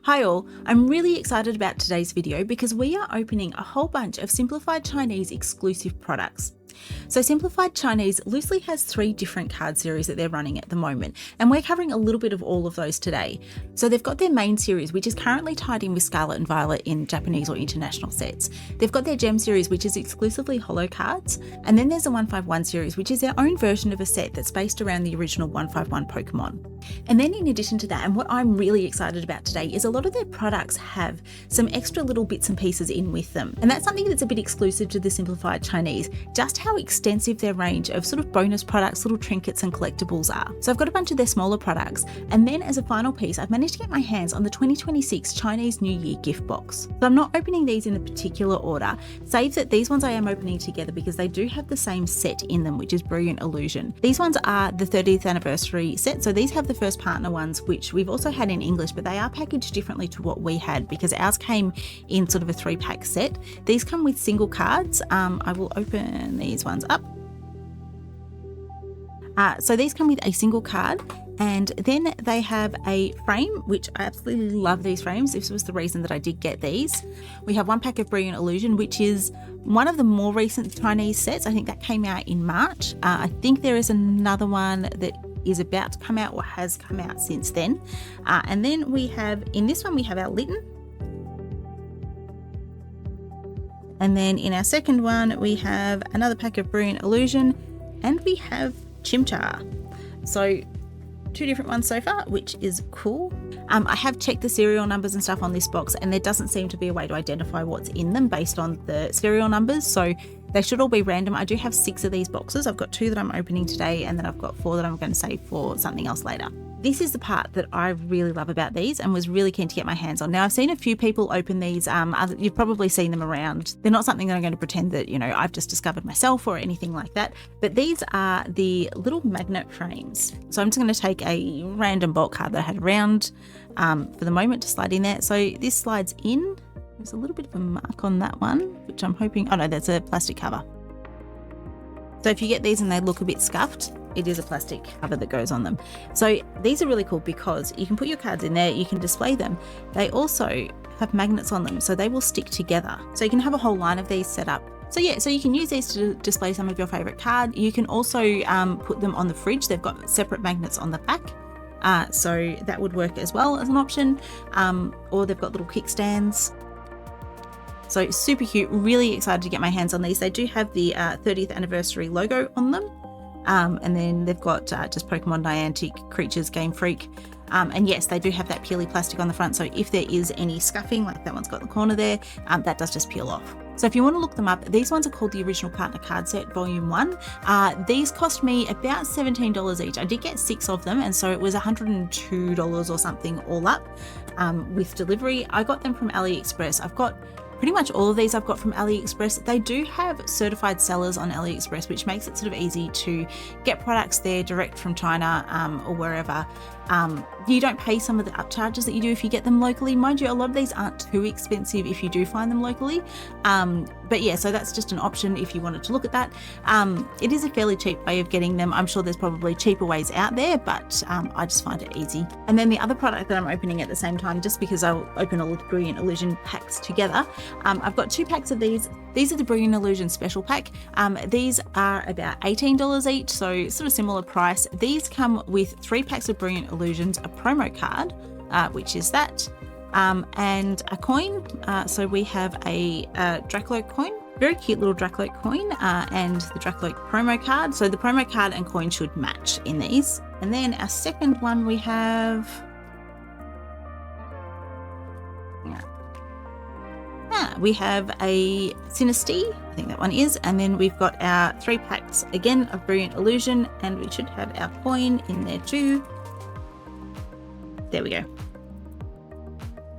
Hi all, I'm really excited about today's video because we are opening a whole bunch of Simplified Chinese exclusive products. So Simplified Chinese loosely has 3 different card series that they're running at the moment, and we're covering a little bit of all of those today. So they've got their main series, which is currently tied in with Scarlet and Violet in Japanese or international sets. They've got their Gem series, which is exclusively holo cards, and then there's the 151 series, which is their own version of a set that's based around the original 151 Pokemon. And then in addition to that, and what I'm really excited about today, is a lot of their products have some extra little bits and pieces in with them. And that's something that's a bit exclusive to the Simplified Chinese, just how extensive their range of sort of bonus products, little trinkets and collectibles are. So I've got a bunch of their smaller products. And then as a final piece, I've managed to get my hands on the 2026 Chinese New Year gift box. So I'm not opening these in a particular order, save that these ones I am opening together because they do have the same set in them, which is Brilliant Illusion. These ones are the 30th anniversary set. So these have the first partner ones, which we've also had in English, but they are packaged differently to what we had because ours came in sort of a 3-pack set. These come with single cards. I will open these ones up. So these come with a single card, and then they have a frame, which I absolutely love these frames. This was the reason that I did get these. We have 1 pack of Brilliant Illusion, which is one of the more recent Chinese sets. I think that came out in March. I think there is another one that is about to come out or has come out since then. And then we have, in this one, we have our Litten. And then in our second one, we have another pack of Brilliant Illusion, and we have Chimchar. So 2 different ones so far, which is cool. I have checked the serial numbers and stuff on this box, and there doesn't seem to be a way to identify what's in them based on the serial numbers. So they should all be random. I do have 6 of these boxes. I've got 2 that I'm opening today, and then I've got 4 that I'm going to save for something else later. This is the part that I really love about these and was really keen to get my hands on. Now, I've seen a few people open these. You've probably seen them around. They're not something that I'm going to pretend that, I've just discovered myself or anything like that. But these are the little magnet frames. So I'm just going to take a random bulk card that I had around for the moment to slide in there. So this slides in. There's a little bit of a mark on that one, which I'm hoping, oh no, that's a plastic cover. So if you get these and they look a bit scuffed, it is a plastic cover that goes on them. So these are really cool because you can put your cards in there, you can display them. They also have magnets on them, so they will stick together. So you can have a whole line of these set up. So yeah, so you can use these to display some of your favorite card. You can also put them on the fridge. They've got separate magnets on the back. So that would work as well as an option. Or they've got little kickstands. So super cute, really excited to get my hands on these. They do have the 30th anniversary logo on them. And then they've got just Pokemon Niantic, Creatures, Game Freak. And yes, they do have that peely plastic on the front. So if there is any scuffing, like that one's got in the corner there, that does just peel off. So if you want to look them up, these ones are called the Original Partner Card Set Volume 1. These cost me about $17 each. I did get 6 of them, and so it was $102 or something all up with delivery. I got them from AliExpress. I've got pretty much all of these I've got from AliExpress. They do have certified sellers on AliExpress, which makes it sort of easy to get products there direct from China or wherever. You don't pay some of the upcharges that you do if you get them locally. Mind you, a lot of these aren't too expensive if you do find them locally. But yeah, so that's just an option if you wanted to look at that. It is a fairly cheap way of getting them. I'm sure there's probably cheaper ways out there, but I just find it easy. And then the other product that I'm opening at the same time, just because I'll open all the Brilliant Illusion packs together, I've got 2 packs of these. These are the Brilliant Illusion Special Pack. These are about $18 each, so sort of similar price. These come with 3 packs of Brilliant Illusions, a promo card, which is that, and a coin. So we have a Dracloak coin, very cute little Dracloak coin, and the Dracloak promo card. So the promo card and coin should match in these. And then our second one we have, we have a Sinistea, I think that one is, and then we've got our 3 packs again of Brilliant Illusion, and we should have our coin in there too. There we go.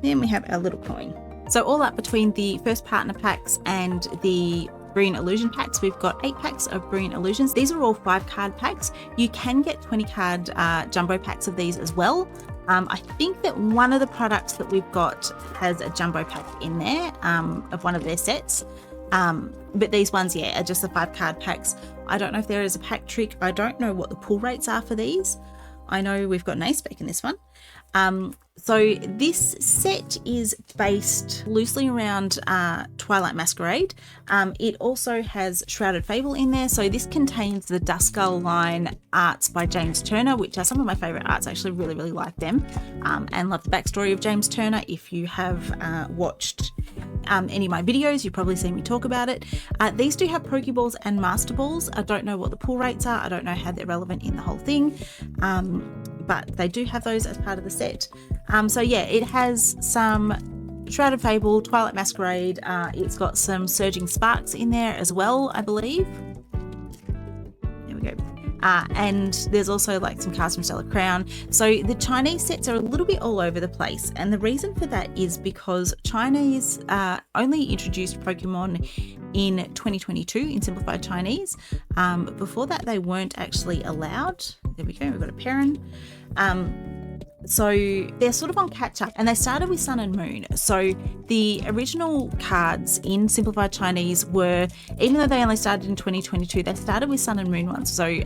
Then we have our little coin. So all up between the first partner packs and the Brilliant Illusion packs, we've got 8 packs of Brilliant Illusions. These are all 5 card packs. You can get 20 card jumbo packs of these as well. I think that one of the products that we've got has a jumbo pack in there of one of their sets. But these ones, yeah, are just the 5 card packs. I don't know if there is a pack trick. I don't know what the pull rates are for these. I know we've got an ace spec in this one. So this set is based loosely around Twilight Masquerade. It also has Shrouded Fable in there. So this contains the Duskull line arts by James Turner, which are some of my favourite arts. I actually really, really like them and love the backstory of James Turner. If you have watched any of my videos, you've probably seen me talk about it. These do have Pokeballs and Master Balls. I don't know what the pull rates are. I don't know how they're relevant in the whole thing, but they do have those as part of the set. So yeah, it has some Shrouded Fable, Twilight Masquerade. It's got some Surging Sparks in there as well, I believe. There we go. And there's also like some cards from Stellar Crown. So the Chinese sets are a little bit all over the place. And the reason for that is because Chinese only introduced Pokemon in 2022 in Simplified Chinese. Before that, they weren't actually allowed. There we go, we've got a Perrin. So they're sort of on catch up, and they started with Sun and Moon. So the original cards in Simplified Chinese were, even though they only started in 2022, they started with Sun and Moon ones. So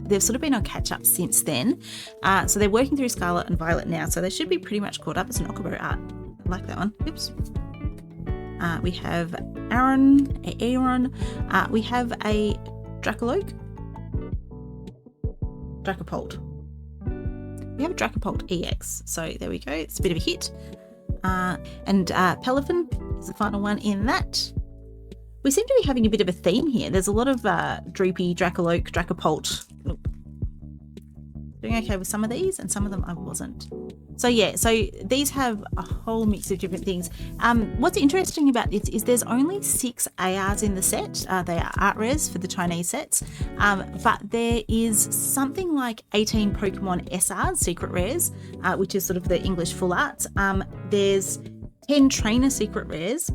they've sort of been on catch up since then. So they're working through Scarlet and Violet now. So they should be pretty much caught up. It's an Okubo art. I like that one. Oops. We have Aaron. We have a Dracoloak. Dracopult. We have a Dracopult EX, so there we go. It's a bit of a hit. And Pelifin is the final one in that. We seem to be having a bit of a theme here. There's a lot of Droopy, Dracoloak, Dracopult. Doing okay with some of these, and some of them I wasn't. So yeah, so these have a whole mix of different things. What's interesting about this is there's only 6 ARs in the set. They are art rares for the Chinese sets, but there is something like 18 Pokemon SRs, secret rares, which is sort of the English full arts. There's 10 trainer secret rares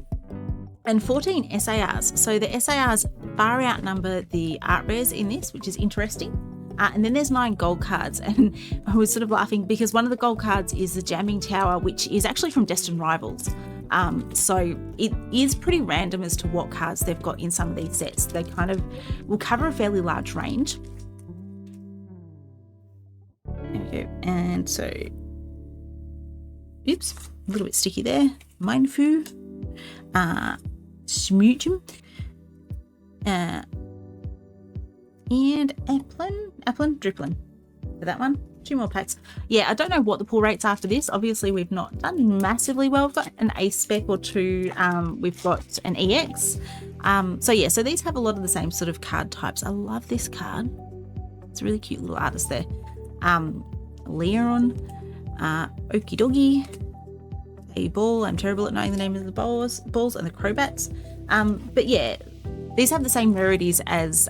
and 14 SARs. So the SARs far outnumber the art rares in this, which is interesting. And then there's 9 gold cards, and I was sort of laughing because one of the gold cards is the Jamming Tower, which is actually from Destined Rivals. So it is pretty random as to what cards they've got in some of these sets. They kind of will cover a fairly large range. There we go. And so, oops, a little bit sticky there. Mindfu, Smoochum, and Applin, Dripplin for that one. 2 more packs. Yeah, I don't know what the pull rates are for this. Obviously, we've not done massively well. We've got an Ace spec or 2. We've got an EX. So yeah, so these have a lot of the same sort of card types. I love this card. It's a really cute little artist there. Leon, Okie Doggy, a ball. I'm terrible at knowing the name of the balls and the Crobats. But yeah, these have the same rarities as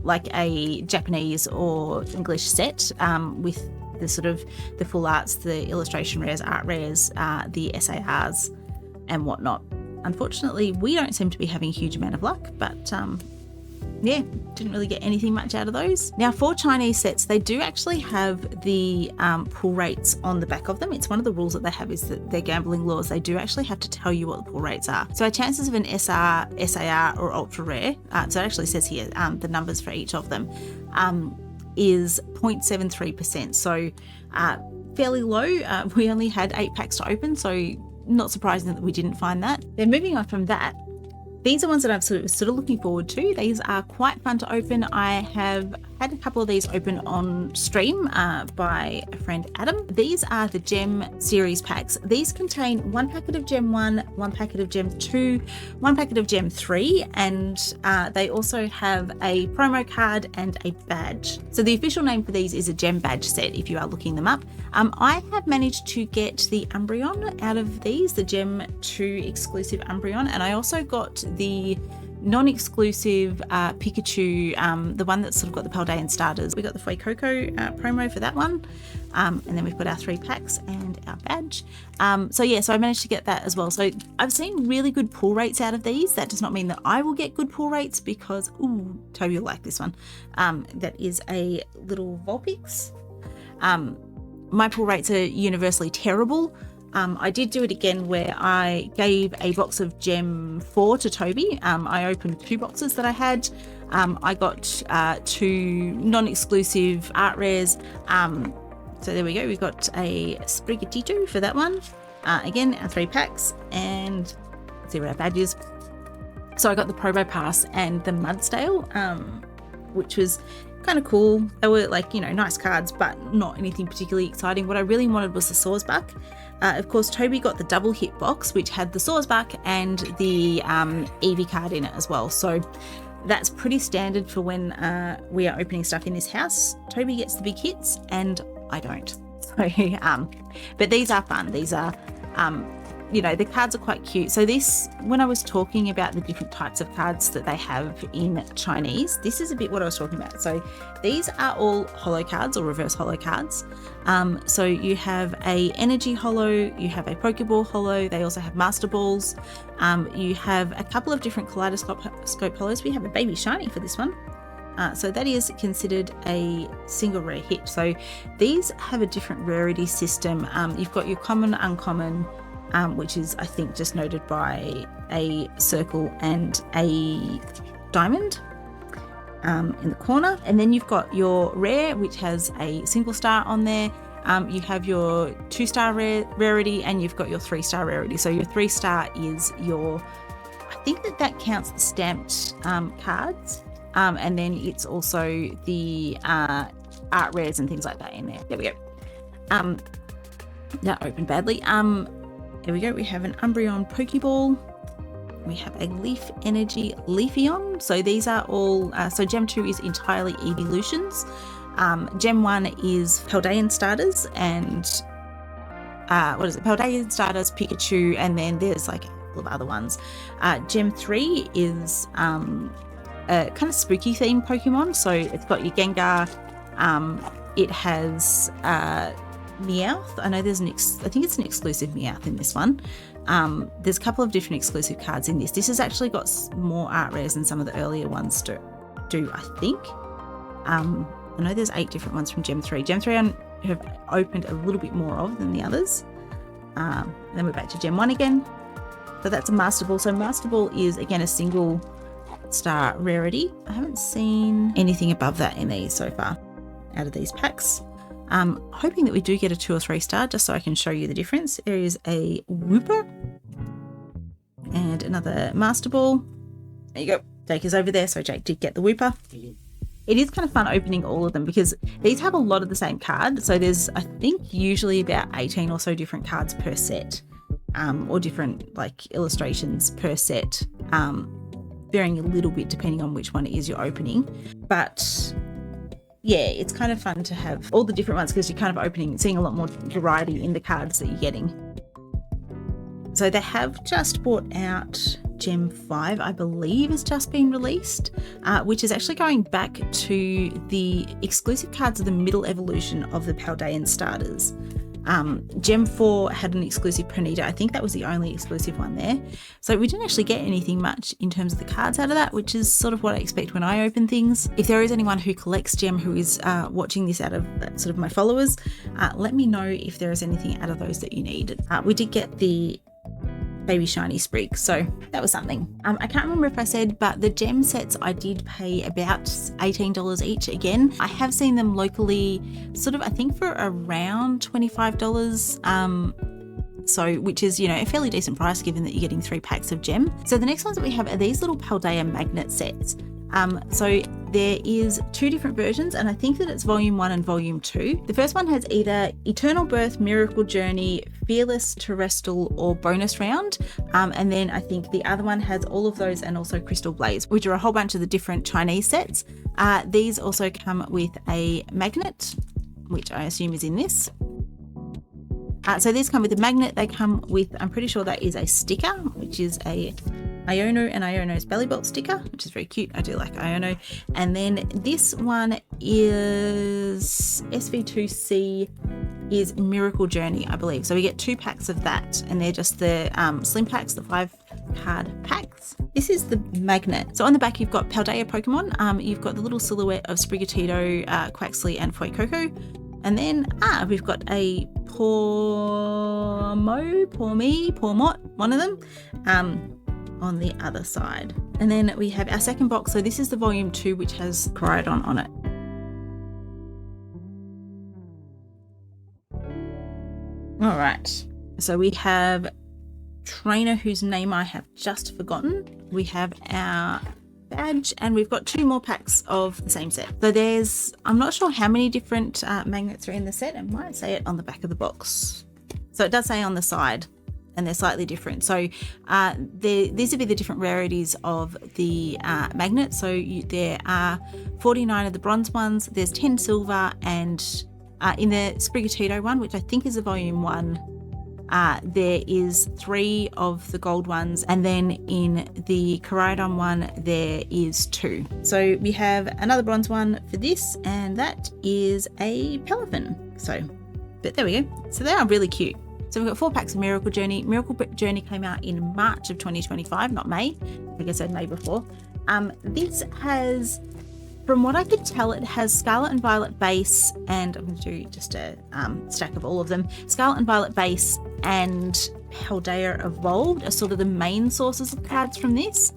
like a Japanese or English set, with the sort of the full arts, the illustration rares, art rares, the SARs and whatnot. Unfortunately, we don't seem to be having a huge amount of luck, but yeah, didn't really get anything much out of those. Now for Chinese sets, they do actually have the pull rates on the back of them. It's one of the rules that they have, is that their gambling laws, they do actually have to tell you what the pull rates are. So our chances of an SR, SAR or ultra rare, so it actually says here the numbers for each of them, is 0.73%. So fairly low. We only had 8 packs to open, so not surprising that we didn't find that. Then moving on from that, these are ones that I'm sort of looking forward to. These are quite fun to open. I have had a couple of these open on stream by a friend Adam. These are the Gem series packs. These contain 1 packet of Gem 1, 1 packet of Gem 2, 1 packet of Gem 3, and they also have a promo card and a badge. So the official name for these is a Gem badge set if you are looking them up. I have managed to get the Umbreon out of these, the Gem 2 exclusive Umbreon, and I also got the non-exclusive Pikachu, the one that's sort of got the Paldean starters. We got the Fuecoco promo for that one, and then we've got our 3 packs and our badge. So yeah, so I managed to get that as well. So I've seen really good pull rates out of these. That does not mean that I will get good pull rates, because ooh, Toby will like this one. That is a little Vulpix. My pull rates are universally terrible. I did do it again where I gave a box of Gem 4 to Toby. I opened 2 boxes that I had. I got 2 non-exclusive art rares, So there we go. We've got a Sprigatito for that one. Again, our 3 packs, and let's see what our badge is. So I got the Probo Pass and the Mudsdale, which was kind of cool. They were like, you know, nice cards, but not anything particularly exciting. What I really wanted was the Sawsbuck. Of course, Toby got the double hit box, which had the Sawsbuck and the Eevee card in it as well. So that's pretty standard for when we are opening stuff in this house. Toby gets the big hits and I don't. So, but these are fun. These are, you know, the cards are quite cute. So this, when I was talking about the different types of cards that they have in Chinese, this is a bit what I was talking about. So these are all holo cards or reverse holo cards. So you have a energy holo, you have a Pokeball holo, they also have Master Balls. You have a couple of different kaleidoscope holos. We have a baby shiny for this one. So that is considered a single rare hit. So these have a different rarity system. You've got your common, uncommon, which is, I think, just noted by a circle and a diamond in the corner. And then you've got your rare, which has a single star on there. You have your 2-star rarity, and you've got your 3-star rarity. So your 3-star is your, I think that counts the stamped cards. And then it's also the art rares and things like that in there. There we go. That opened badly. There we go. We have an Umbreon Pokeball. We have a Leaf Energy Leafeon. So these are all, so Gem 2 is entirely evolutions. Gem 1 is Paldean starters and, Paldean starters, Pikachu, and then there's like a couple of other ones. Gem 3 is a kind of spooky themed Pokemon. So it's got your Gengar, it has Meowth. I know there's I think it's an exclusive Meowth in this one. There's a couple of different exclusive cards in this. This has actually got more art rares than some of the earlier ones do, I think. I know there's 8 different ones from Gem 3. Gem 3 I have opened a little bit more of than the others. And then we're back to Gem 1 again. So that's a Master Ball. So Master Ball is, again, a single star rarity. I haven't seen anything above that in these so far out of these packs. Hoping that we do get a 2 or 3 star just so I can show you the difference. There is a Wooper and another Master Ball. There you go. Jake is over there, so Jake did get the Wooper. It is kind of fun opening all of them because these have a lot of the same card. So there's, I think, usually about 18 or so different cards per set, or different like illustrations per set, varying a little bit depending on which one it is you're opening. But yeah, it's kind of fun to have all the different ones because you're kind of seeing a lot more variety in the cards that you're getting. So they have just brought out Gem 5, I believe, has just been released, which is actually going back to the exclusive cards of the middle evolution of the Paldean starters. Gem 4 had an exclusive Ponyta. I think that was the only exclusive one there. So we didn't actually get anything much in terms of the cards out of that, which is sort of what I expect when I open things. If there is anyone who collects Gem who is watching this out of sort of my followers, let me know if there is anything out of those that you need. We did get the baby shiny Sprig, so that was something. I can't remember if I said, but the gem sets I did pay about $18 each. Again, I have seen them locally sort of, I think, for around $25, so which is, you know, a fairly decent price given that you're getting 3 packs of gem. So the next ones that we have are these little Paldea magnet sets. So there is 2 different versions, and I think that it's volume 1 and volume 2. The first one has either Eternal Birth, Miracle Journey, Fearless Terrestrial, or Bonus Round. And then I think the other one has all of those and also Crystal Blaze, which are a whole bunch of the different Chinese sets. These also come with a magnet, which I assume is in this. So these come with a magnet. They come with, I'm pretty sure that is a sticker, which is a Iono and Iono's Belly Belt sticker, which is very cute. I do like Iono. And then this one is SV2C is Miracle Journey, I believe. So we get 2 packs of that, and they're just the slim packs, the 5 card packs. This is the magnet. So on the back, you've got Paldea Pokemon. You've got the little silhouette of Sprigatito, Quaxley, and Fuecoco. And then we've got a Pormot, one of them, on the other side. And then we have our second box. So this is the volume 2, which has Coridon on it. All right. So we have trainer whose name I have just forgotten. We have our badge, and we've got 2 more packs of the same set. So there's, I'm not sure how many different magnets are in the set. It might say it on the back of the box. So it does say on the side, and they're slightly different. So these would be the different rarities of the magnets. So there are 49 of the bronze ones, there's 10 silver, and in the Sprigatito one, which I think is a volume 1, there is 3 of the gold ones, and then in the Caridon one there is 2. So we have another bronze one for this, and that is a Peliphan. So, but there we go. So they are really cute. So we've got 4 packs of Miracle Journey. Miracle Journey came out in March of 2025, not May. I think I said May before. This has, from what I could tell, it has Scarlet and Violet base, and I'm going to do just a stack of all of them. Scarlet and Violet base and Paldea Evolved are sort of the main sources of cards from this.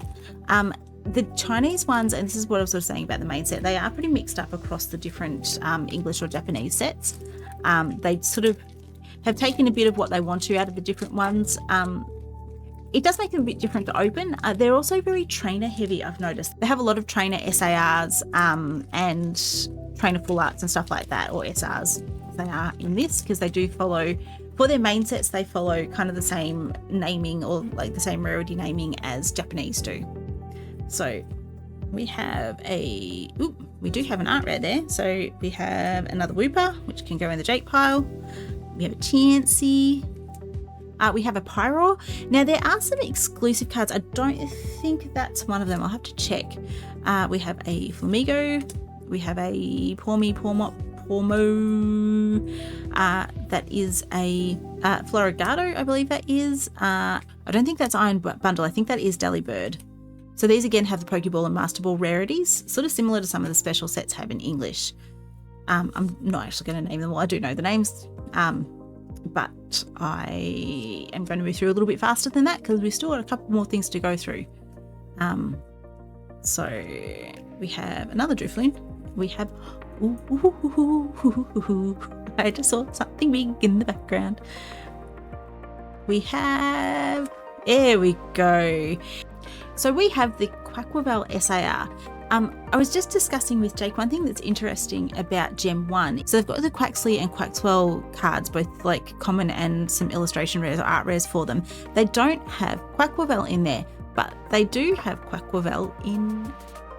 The Chinese ones, and this is what I was sort of saying about the main set, they are pretty mixed up across the different English or Japanese sets. They sort of have taken a bit of what they want to out of the different ones. It does make them a bit different to open. They're also very trainer heavy, I've noticed. They have a lot of trainer SARs and trainer full arts and stuff like that, or SRs they are in this, because they do follow, for their main sets, they follow kind of the same naming, or like the same rarity naming as Japanese do. So we have we do have an art rare there. So we have another Wooper, which can go in the Jake pile. We have a Chansey. We have a Pyro. Now there are some exclusive cards. I don't think that's one of them. I'll have to check. We have a Flamigo. We have a Pormo. That is a Florigado, I believe that is. I don't think that's Iron Bundle. I think that is Delibird. So these again have the Pokeball and Master Ball rarities, sort of similar to some of the special sets have in English. I'm not actually going to name them all. I do know the names. But I am going to move through a little bit faster than that because we've still got a couple more things to go through. So we have another Drifloon. We have I just saw something big in the background. We have, there we go. So we have the Quaquaval SAR. I was just discussing with Jake one thing that's interesting about Gem 1. So they've got the Quaxley and Quaxwell cards, both like common and some illustration rares or art rares for them. They don't have Quaquaval in there, but they do have Quaquaval in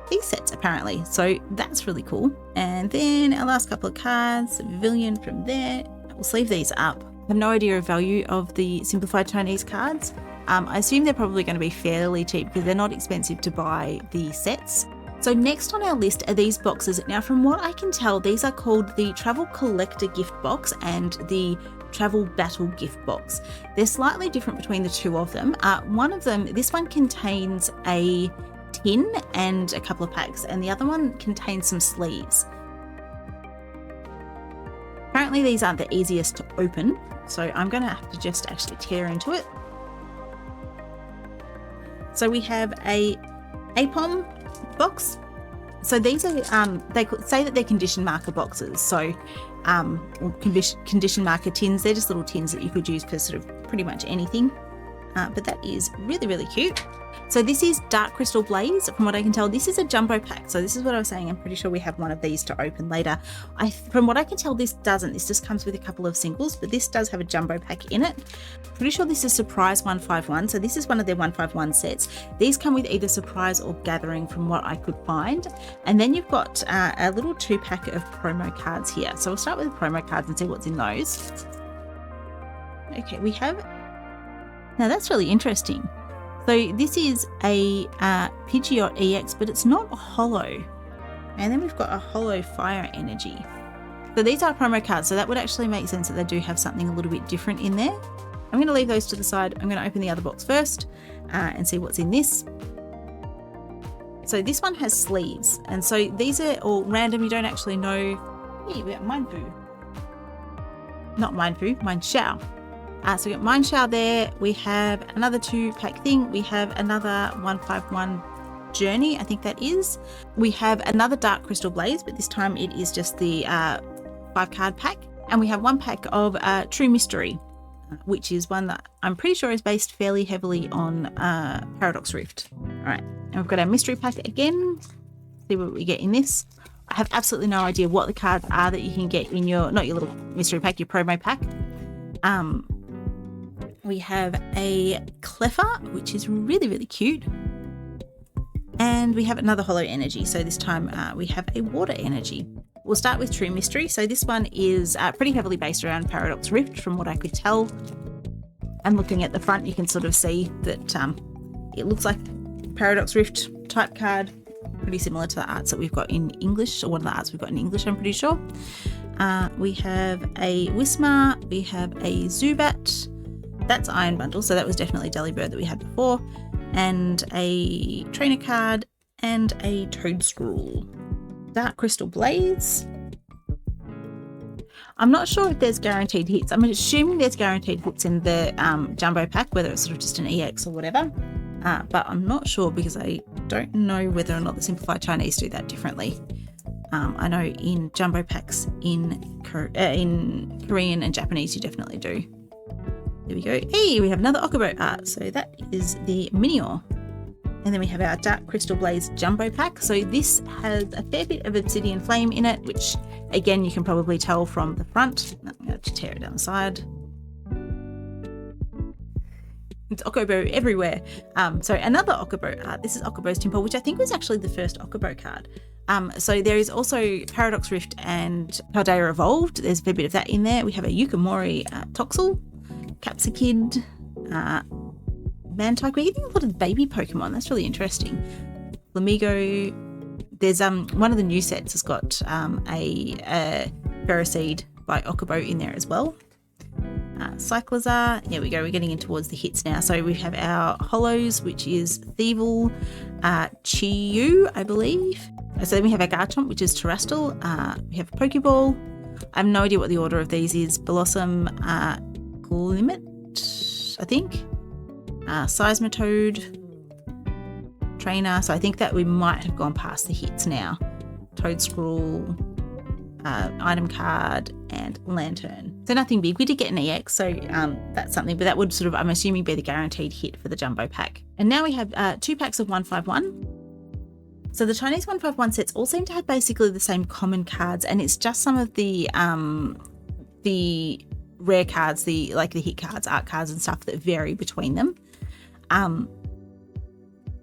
these sets apparently. So that's really cool. And then our last couple of cards, the Pavilion from there. We'll sleeve these up. I have no idea of value of the Simplified Chinese cards. I assume they're probably going to be fairly cheap because they're not expensive to buy the sets. So next on our list are these boxes. Now from what I can tell, these are called the Travel Collector Gift Box and the Travel Battle Gift Box. They're slightly different between the two of them. One of them, this one contains a tin and a couple of packs, and the other one contains some sleeves. Apparently these aren't the easiest to open, so I'm going to have to just actually tear into it. So we have a APOM box. So these are they could say that they're condition marker boxes, so or condition marker tins. They're just little tins that you could use for sort of pretty much anything, but that is really, really cute. So this is Dark Crystal Blaze. From what I can tell, this is a jumbo pack. So this is what I was saying. I'm pretty sure we have one of these to open later. From what I can tell, this doesn't. This just comes with a couple of singles, but this does have a jumbo pack in it. Pretty sure this is Surprise 151. So this is one of their 151 sets. These come with either Surprise or Gathering from what I could find. And then you've got a little 2-pack of promo cards here. So we'll start with the promo cards and see what's in those. Okay, we have... Now that's really interesting. So this is a Pidgeot EX, but it's not hollow. And then we've got a hollow Fire Energy. So these are promo cards, so that would actually make sense that they do have something a little bit different in there. I'm going to leave those to the side. I'm going to open the other box first and see what's in this. So this one has sleeves, and so these are all random. You don't actually know. Hey, we got Mindfu. Not Mindfu, Mindshao. So we got Mindshao there. We have another 2-pack thing. We have another 151 Journey, I think that is. We have another Dark Crystal Blaze, but this time it is just the 5-card pack. And we have 1 pack of True Mystery. which is one that I'm pretty sure is based fairly heavily on Paradox Rift. All right, and we've got our mystery pack again. See what we get in this. I have absolutely no idea what the cards are that you can get in your, not your little mystery pack, your promo pack. We have a Cleffa, which is really, really cute. And we have another Hollow Energy. So this time we have a Water Energy. We'll start with True Mystery. So this one is pretty heavily based around Paradox Rift from what I could tell. And looking at the front, you can sort of see that it looks like Paradox Rift type card. Pretty similar to the arts that we've got in English, or one of the arts we've got in English, I'm pretty sure. We have a Whismar, we have a Zubat, that's Iron Bundle, so that was definitely Delibird that we had before, and a Trainer card, and a Toadstool. Dark Crystal Blaze. I'm not sure if there's guaranteed hits. I'm assuming there's guaranteed hits in the Jumbo Pack, whether it's sort of just an EX or whatever. But I'm not sure because I don't know whether or not the Simplified Chinese do that differently. I know in Jumbo Packs in Korean and Japanese you definitely do. There we go. Hey, we have another Okubo art. So that is the Minior. And then we have our Dark Crystal Blaze Jumbo Pack. So this has a fair bit of Obsidian Flame in it, which again you can probably tell from the front. I'm going to tear it down the side. It's Okubo everywhere. So another Okubo art. This is Okubo's Temple, which I think was actually the first Okubo card. So there is also Paradox Rift and Paldea Evolved. There's a fair bit of that in there. We have a Yukimori Toxel, Capsicid, Mantike. We're getting a lot of baby Pokemon. That's really interesting. Flamigo. There's one of the new sets has got a Ferroseed by Okubo in there as well. Cyclizar, here we go, we're getting in towards the hits now. So we have our Hollows, which is Thievul, Chiyu, I believe. So then we have our Garchomp, which is Terrestrial. We have a Pokeball. I have no idea what the order of these is. Blossom, Glimmet, I think. Seismitoad, Trainer. So I think that we might have gone past the hits now. Toadstool, item card, and Lantern. So nothing big. We did get an EX, so that's something, but that would sort of, I'm assuming, be the guaranteed hit for the Jumbo Pack. And now we have 2 packs of 151. So the Chinese 151 sets all seem to have basically the same common cards, and it's just some of the rare cards, the hit cards, art cards and stuff that vary between them.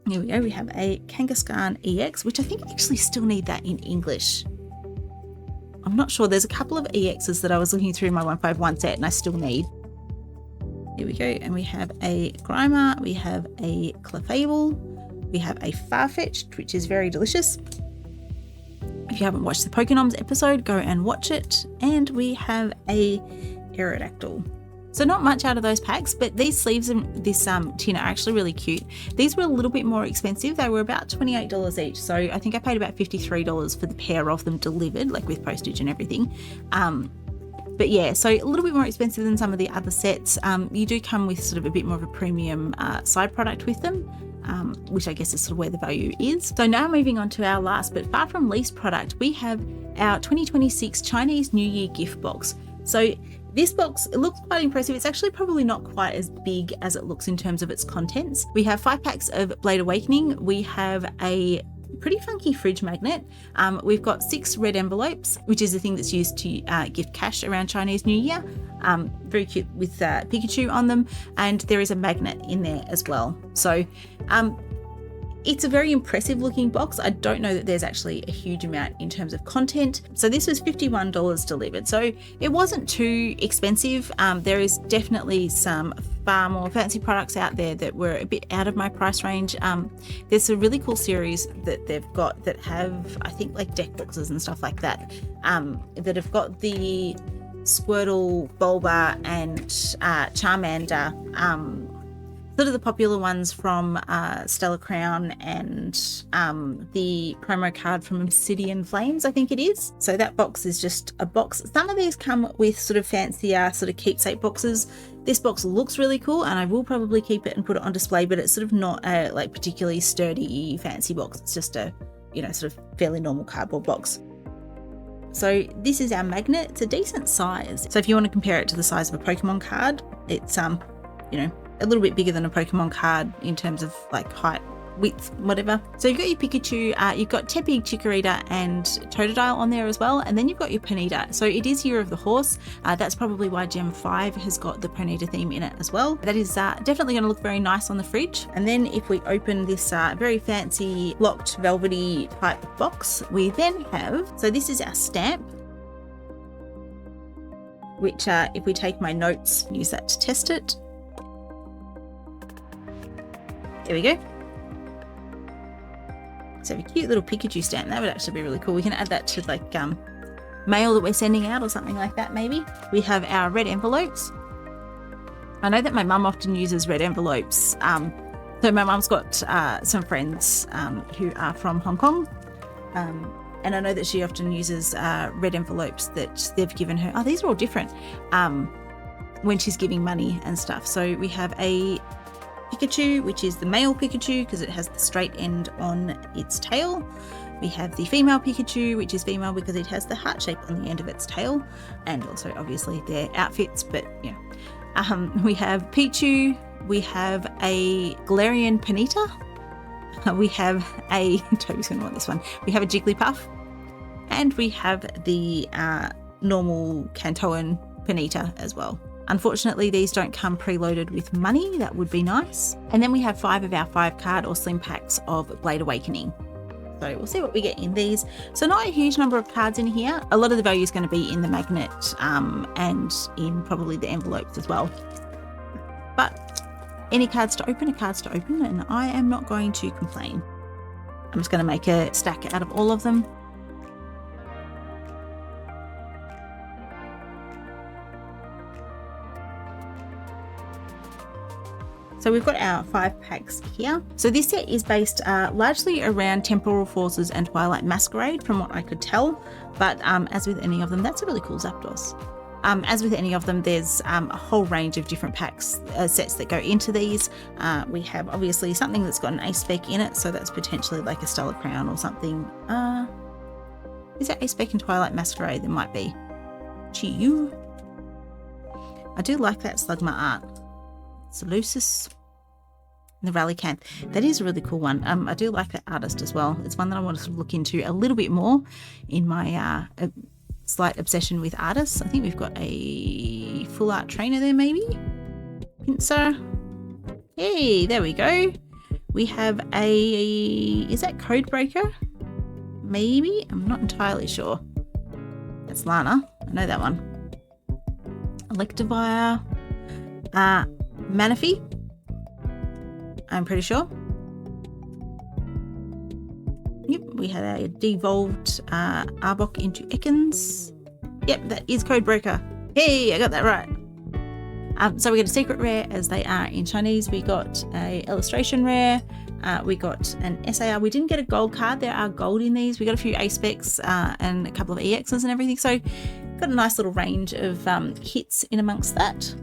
Here we go. We have a Kangaskhan EX, which I think I actually still need that in English. I'm not sure. There's a couple of EXs that I was looking through my 151 set and I still need. Here we go. And we have a Grimer. We have a Clefable. We have a Farfetch'd, which is very delicious. If you haven't watched the Pokénoms episode, go and watch it. And we have a Aerodactyl. So not much out of those packs, but these sleeves and this tin are actually really cute. These were a little bit more expensive. They were about $28 each. So I think I paid about $53 for the pair of them delivered, like with postage and everything. But yeah, so a little bit more expensive than some of the other sets. You do come with sort of a bit more of a premium side product with them, which I guess is sort of where the value is. So now moving on to our last, but far from least product, we have our 2026 Chinese New Year gift box. So this box, it looks quite impressive. It's actually probably not quite as big as it looks in terms of its contents. We have 5 packs of Blade Awakening. We have a pretty funky fridge magnet. We've got 6 red envelopes, which is the thing that's used to gift cash around Chinese New Year. Very cute with Pikachu on them. And there is a magnet in there as well. So it's a very impressive looking box. I don't know that there's actually a huge amount in terms of content. So this was $51 delivered. So it wasn't too expensive. There is definitely some far more fancy products out there that were a bit out of my price range. There's a really cool series that they've got that have, I think, like deck boxes and stuff like that, that have got the Squirtle, Bulba and Charmander, sort of the popular ones from Stellar Crown and the promo card from Obsidian Flames, I think it is. So that box is just a box. Some of these come with sort of fancier sort of keepsake boxes. This box looks really cool and I will probably keep it and put it on display, but it's sort of not a like particularly sturdy fancy box. It's just a, you know, sort of fairly normal cardboard box. So this is our magnet. It's a decent size. So if you want to compare it to the size of a Pokemon card, it's you know, a little bit bigger than a Pokemon card in terms of like height, width, whatever. So you've got your Pikachu, you've got Tepig, Chikorita and Totodile on there as well, and then you've got your Ponyta. So it is Year of the Horse. That's probably why Gem 5 has got the Ponyta theme in it as well. That is definitely going to look very nice on the fridge. And then if we open this very fancy locked velvety type box, we then have, so this is our stamp, which if we take my notes, use that to test it. There we go. So a cute little Pikachu stamp. That would actually be really cool. We can add that to like mail that we're sending out or something like that maybe. We have our red envelopes. I know that my mum often uses red envelopes. So my mum's got some friends who are from Hong Kong. And I know that she often uses red envelopes that they've given her. Oh, these are all different when she's giving money and stuff. So we have a Pikachu, which is the male Pikachu because it has the straight end on its tail. We have the female Pikachu, which is female because it has the heart shape on the end of its tail, and also obviously their outfits, but yeah. We have Pichu, we have a Galarian Ponyta, we have a, Toby's going to want this one, we have a Jigglypuff, and we have the normal Kantoan Ponyta as well. Unfortunately, these don't come preloaded with money. That would be nice. And then we have 5 of our 5 card or slim packs of Blade Awakening. So we'll see what we get in these. So not a huge number of cards in here. A lot of the value is going to be in the magnet and in probably the envelopes as well. But any cards to open are cards to open, and I am not going to complain. I'm just going to make a stack out of all of them. So we've got our 5 packs here. So this set is based largely around Temporal Forces and Twilight Masquerade from what I could tell. But as with any of them, that's a really cool Zapdos. As with any of them, there's a whole range of different packs, sets that go into these. We have obviously something that's got an ace spec in it. So that's potentially like a Stellar Crown or something. Is that ace spec in Twilight Masquerade? There might be. Chiyu. I do like that Slugma art. Solucis, the Rallycanth. That is a really cool one. I do like that artist as well. It's one that I want to look into a little bit more in my slight obsession with artists. I think we've got a full art trainer there maybe. Pinsir. Hey, there we go. We have is that Codebreaker? Maybe? I'm not entirely sure. That's Lana. I know that one. Electivire. Manaphy, I'm pretty sure. Yep, we had a devolved Arbok into Ekans. Yep, that is Codebreaker. Hey, I got that right. So we got a secret rare, as they are in Chinese. We got a illustration rare. We got an SAR. We didn't get a gold card. There are gold in these. We got a few A specs and a couple of EXs and everything. So got a nice little range of hits in amongst that.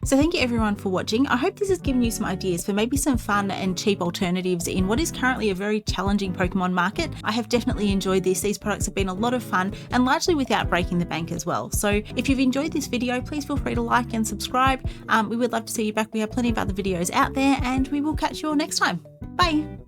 So thank you everyone for watching. I hope this has given you some ideas for maybe some fun and cheap alternatives in what is currently a very challenging Pokemon market. I have definitely enjoyed this. These products have been a lot of fun and largely without breaking the bank as well. So if you've enjoyed this video, please feel free to like and subscribe. We would love to see you back. We have plenty of other videos out there and we will catch you all next time. Bye.